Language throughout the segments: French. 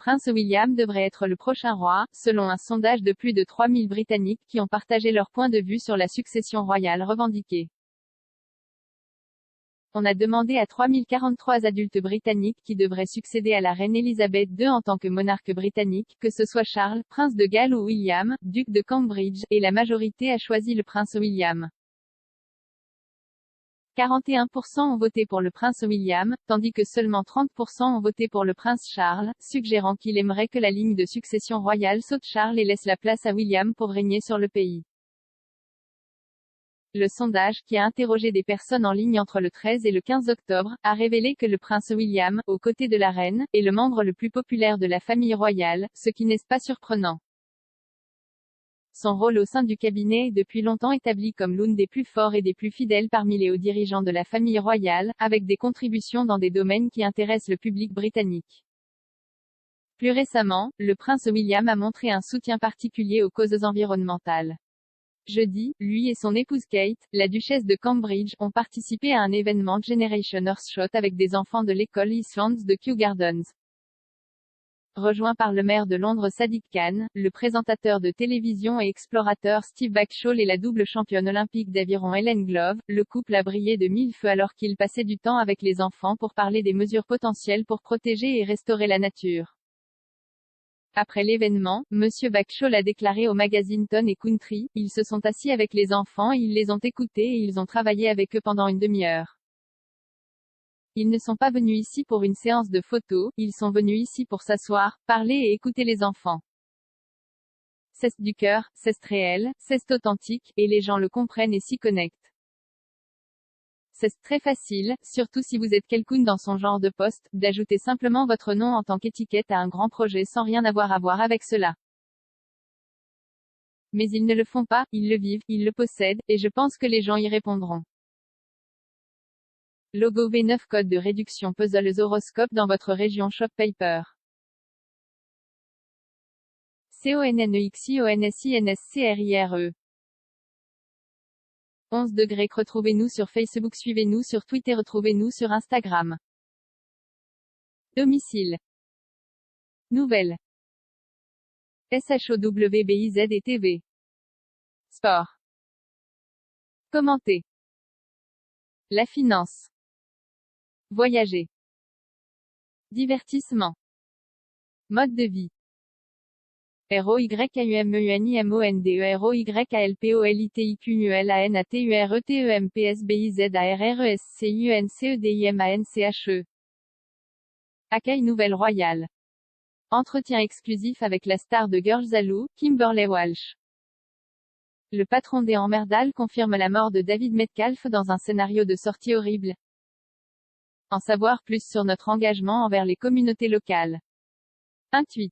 Prince William devrait être le prochain roi, selon un sondage de plus de 3000 Britanniques qui ont partagé leur point de vue sur la succession royale revendiquée. On a demandé à 3043 adultes britanniques qui devraient succéder à la reine Elisabeth II en tant que monarque britannique, que ce soit Charles, prince de Galles ou William, duc de Cambridge, et la majorité a choisi le prince William. 41% ont voté pour le prince William, tandis que seulement 30% ont voté pour le prince Charles, suggérant qu'il aimerait que la ligne de succession royale saute Charles et laisse la place à William pour régner sur le pays. Le sondage, qui a interrogé des personnes en ligne entre le 13 et le 15 octobre, a révélé que le prince William, aux côtés de la reine, est le membre le plus populaire de la famille royale, ce qui n'est pas surprenant. Son rôle au sein du cabinet est depuis longtemps établi comme l'une des plus forts et des plus fidèles parmi les hauts dirigeants de la famille royale, avec des contributions dans des domaines qui intéressent le public britannique. Plus récemment, le prince William a montré un soutien particulier aux causes environnementales. Jeudi, lui et son épouse Kate, la duchesse de Cambridge, ont participé à un événement Generation Earthshot avec des enfants de l'école Eastlands de Kew Gardens. Rejoint par le maire de Londres Sadiq Khan, le présentateur de télévision et explorateur Steve Backshall et la double championne olympique d'aviron Helen Glove, le couple a brillé de mille feux alors qu'il passait du temps avec les enfants pour parler des mesures potentielles pour protéger et restaurer la nature. Après l'événement, Monsieur Backshall a déclaré au magazine Town & Country, « Ils se sont assis avec les enfants et ils les ont écoutés et ils ont travaillé avec eux pendant une demi-heure. Ils ne sont pas venus ici pour une séance de photos, ils sont venus ici pour s'asseoir, parler et écouter les enfants. C'est du cœur, c'est réel, c'est authentique, et les gens le comprennent et s'y connectent. C'est très facile, surtout si vous êtes quelqu'un dans son genre de poste, d'ajouter simplement votre nom en tant qu'étiquette à un grand projet sans rien avoir à voir avec cela. Mais ils ne le font pas, ils le vivent, ils le possèdent, et je pense que les gens y répondront. Logo V9 code de réduction puzzles horoscope dans votre région Shop Paper. CONNEXIONSINSCRIRE 11 degrés. Retrouvez-nous sur Facebook. Suivez-nous sur Twitter. Retrouvez-nous sur Instagram. Domicile. Nouvelles. SHOWBIZ et TV. Sport. Commenter. La finance. Voyager. Divertissement. Mode de vie. ROYGRECAUMENDEROYALPOLITIQUELANATURESCUNCEDIMANCHE. Accueil Nouvelle Royale. Entretien exclusif avec la star de Girls Aloe, Kimberley Walsh. Le patron des Emmerdale confirme la mort de David Metcalfe dans un scénario de sortie horrible. En savoir plus sur notre engagement envers les communautés locales. Un tweet.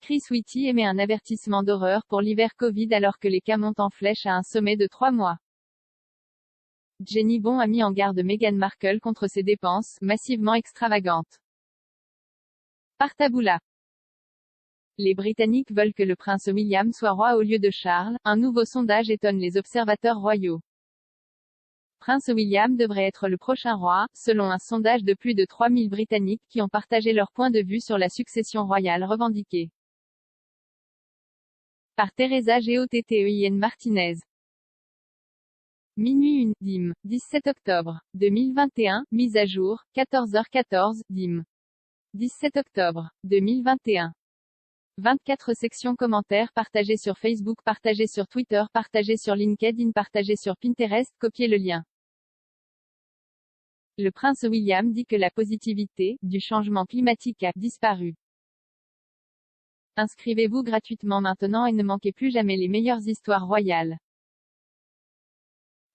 Chris Whitty émet un avertissement d'horreur pour l'hiver Covid alors que les cas montent en flèche à un sommet de 3 mois. Jenny Bon a mis en garde Meghan Markle contre ses dépenses, massivement extravagantes. Partaboula. Les Britanniques veulent que le prince William soit roi au lieu de Charles, un nouveau sondage étonne les observateurs royaux. Prince William devrait être le prochain roi, selon un sondage de plus de 3000 Britanniques qui ont partagé leur point de vue sur la succession royale revendiquée. Par Teresa Geottein Martinez. Minuit 1, dim. 17 octobre 2021, mise à jour, 14h14, dim. 17 octobre 2021. 24 sections commentaires partagées sur Facebook, partagées sur Twitter, partagées sur LinkedIn, partagées sur Pinterest, copiez le lien. Le prince William dit que la positivité du changement climatique a disparu. Inscrivez-vous gratuitement maintenant et ne manquez plus jamais les meilleures histoires royales.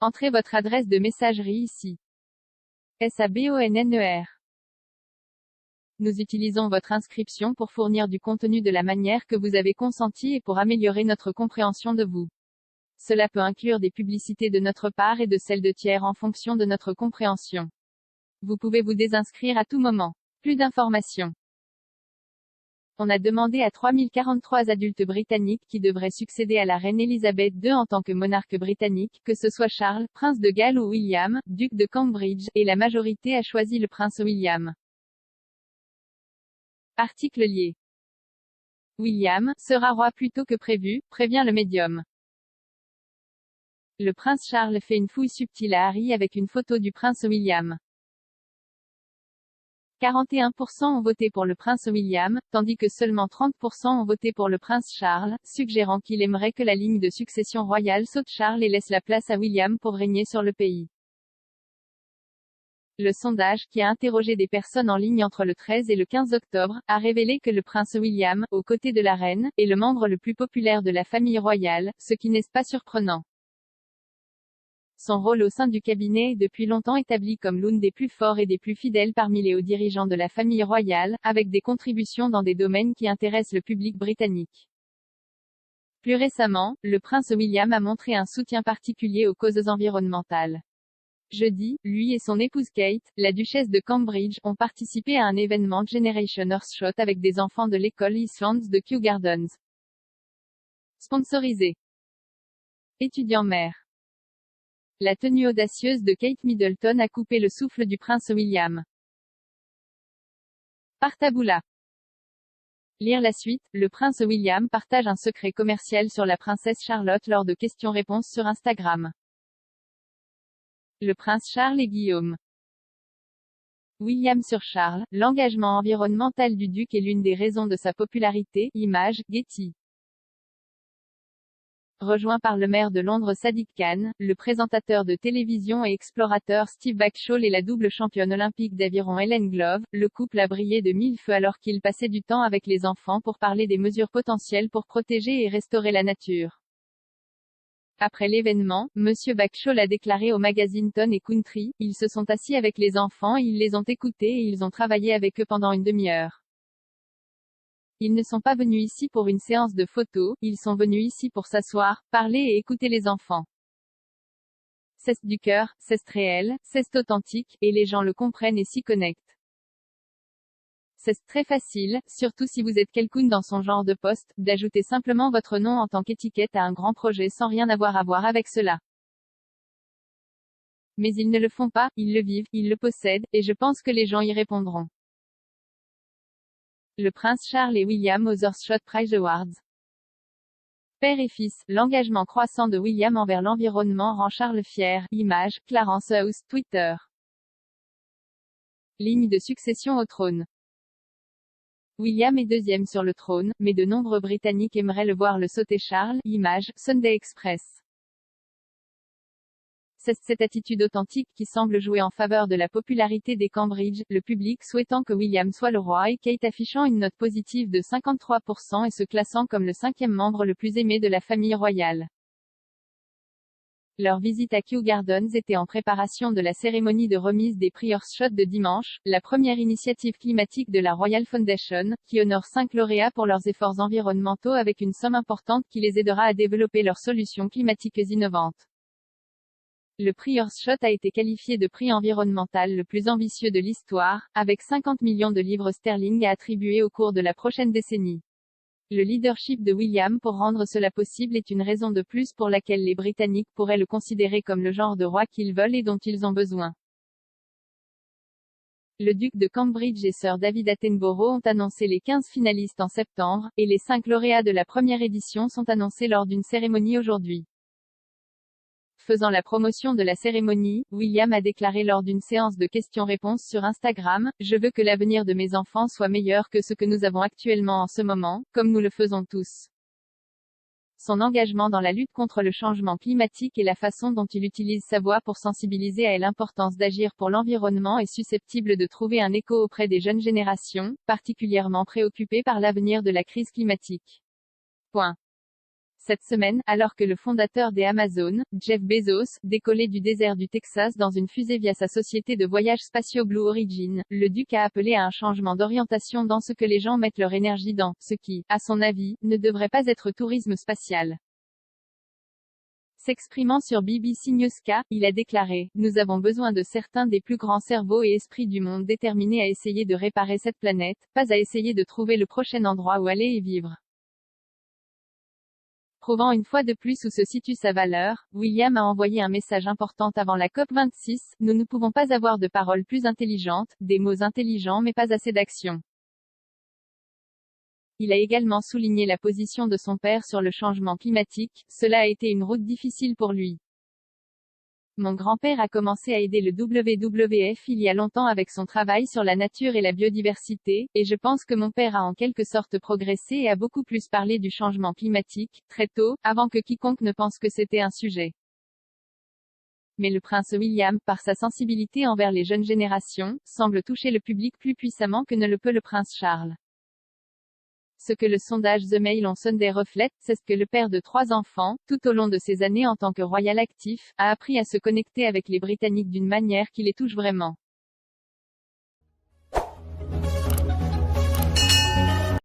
Entrez votre adresse de messagerie ici. SABONNER. Nous utilisons votre inscription pour fournir du contenu de la manière que vous avez consenti et pour améliorer notre compréhension de vous. Cela peut inclure des publicités de notre part et de celles de tiers en fonction de notre compréhension. Vous pouvez vous désinscrire à tout moment. Plus d'informations. On a demandé à 3043 adultes britanniques qui devraient succéder à la reine Elisabeth II en tant que monarque britannique, que ce soit Charles, prince de Galles ou William, duc de Cambridge, et la majorité a choisi le prince William. Article lié. William sera roi plus tôt que prévu, prévient le médium. Le prince Charles fait une fouille subtile à Harry avec une photo du prince William. 41% ont voté pour le prince William, tandis que seulement 30% ont voté pour le prince Charles, suggérant qu'il aimerait que la ligne de succession royale saute Charles et laisse la place à William pour régner sur le pays. Le sondage, qui a interrogé des personnes en ligne entre le 13 et le 15 octobre, a révélé que le prince William, aux côtés de la reine, est le membre le plus populaire de la famille royale, ce qui n'est pas surprenant. Son rôle au sein du cabinet est depuis longtemps établi comme l'un des plus forts et des plus fidèles parmi les hauts dirigeants de la famille royale, avec des contributions dans des domaines qui intéressent le public britannique. Plus récemment, le prince William a montré un soutien particulier aux causes environnementales. Jeudi, lui et son épouse Kate, la duchesse de Cambridge, ont participé à un événement Generation Earthshot avec des enfants de l'école Eastlands de Kew Gardens. Sponsorisé. Étudiant mère. La tenue audacieuse de Kate Middleton a coupé le souffle du prince William. Par Taboola. Lire la suite, le prince William partage un secret commercial sur la princesse Charlotte lors de questions-réponses sur Instagram. Le prince Charles et Guillaume. William sur Charles, l'engagement environnemental du duc est l'une des raisons de sa popularité. Image, Getty. Rejoint par le maire de Londres Sadiq Khan, le présentateur de télévision et explorateur Steve Backshall et la double championne olympique d'aviron Helen Glove, le couple a brillé de mille feux alors qu'il passait du temps avec les enfants pour parler des mesures potentielles pour protéger et restaurer la nature. Après l'événement, Monsieur Backshall a déclaré au magazine Ton et Country, ils se sont assis avec les enfants et ils les ont écoutés et ils ont travaillé avec eux pendant une demi-heure. Ils ne sont pas venus ici pour une séance de photos, ils sont venus ici pour s'asseoir, parler et écouter les enfants. C'est du cœur, c'est réel, c'est authentique, et les gens le comprennent et s'y connectent. C'est très facile, surtout si vous êtes quelqu'un dans son genre de poste, d'ajouter simplement votre nom en tant qu'étiquette à un grand projet sans rien avoir à voir avec cela. Mais ils ne le font pas, ils le vivent, ils le possèdent, et je pense que les gens y répondront. Le prince Charles et William aux Earthshot Prize Awards. Père et fils, l'engagement croissant de William envers l'environnement rend Charles fier. Image, Clarence House, Twitter. Ligne de succession au trône. William est deuxième sur le trône, mais de nombreux Britanniques aimeraient le voir le sauter Charles. Image, Sunday Express. C'est cette attitude authentique qui semble jouer en faveur de la popularité des Cambridge, le public souhaitant que William soit le roi et Kate affichant une note positive de 53% et se classant comme le 5e membre le plus aimé de la famille royale. Leur visite à Kew Gardens était en préparation de la cérémonie de remise des prix Earthshot de dimanche, la première initiative climatique de la Royal Foundation, qui honore 5 lauréats pour leurs efforts environnementaux avec une somme importante qui les aidera à développer leurs solutions climatiques innovantes. Le prix Earthshot a été qualifié de prix environnemental le plus ambitieux de l'histoire, avec 50 millions de livres sterling à attribuer au cours de la prochaine décennie. Le leadership de William pour rendre cela possible est une raison de plus pour laquelle les Britanniques pourraient le considérer comme le genre de roi qu'ils veulent et dont ils ont besoin. Le duc de Cambridge et Sir David Attenborough ont annoncé les 15 finalistes en septembre, et les 5 lauréats de la première édition sont annoncés lors d'une cérémonie aujourd'hui. Faisant la promotion de la cérémonie, William a déclaré lors d'une séance de questions-réponses sur Instagram, « Je veux que l'avenir de mes enfants soit meilleur que ce que nous avons actuellement en ce moment, comme nous le faisons tous. » Son engagement dans la lutte contre le changement climatique et la façon dont il utilise sa voix pour sensibiliser à l'importance d'agir pour l'environnement est susceptible de trouver un écho auprès des jeunes générations, particulièrement préoccupées par l'avenir de la crise climatique. Point. Cette semaine, alors que le fondateur des Amazon, Jeff Bezos, décollait du désert du Texas dans une fusée via sa société de voyages spatiaux Blue Origin, le duc a appelé à un changement d'orientation dans ce que les gens mettent leur énergie dans, ce qui, à son avis, ne devrait pas être tourisme spatial. S'exprimant sur BBC Newska, il a déclaré, « Nous avons besoin de certains des plus grands cerveaux et esprits du monde déterminés à essayer de réparer cette planète, pas à essayer de trouver le prochain endroit où aller et vivre. » Prouvant une fois de plus où se situe sa valeur, William a envoyé un message important avant la COP26, « Nous ne pouvons pas avoir de paroles plus intelligentes, des mots intelligents mais pas assez d'action. » Il a également souligné la position de son père sur le changement climatique. Cela a été une route difficile pour lui. Mon grand-père a commencé à aider le WWF il y a longtemps avec son travail sur la nature et la biodiversité, et je pense que mon père a en quelque sorte progressé et a beaucoup plus parlé du changement climatique, très tôt, avant que quiconque ne pense que c'était un sujet. Mais le prince William, par sa sensibilité envers les jeunes générations, semble toucher le public plus puissamment que ne le peut le prince Charles. Ce que le sondage The Mail on Sunday reflète, c'est ce que le père de 3 enfants, tout au long de ses années en tant que royal actif, a appris à se connecter avec les Britanniques d'une manière qui les touche vraiment.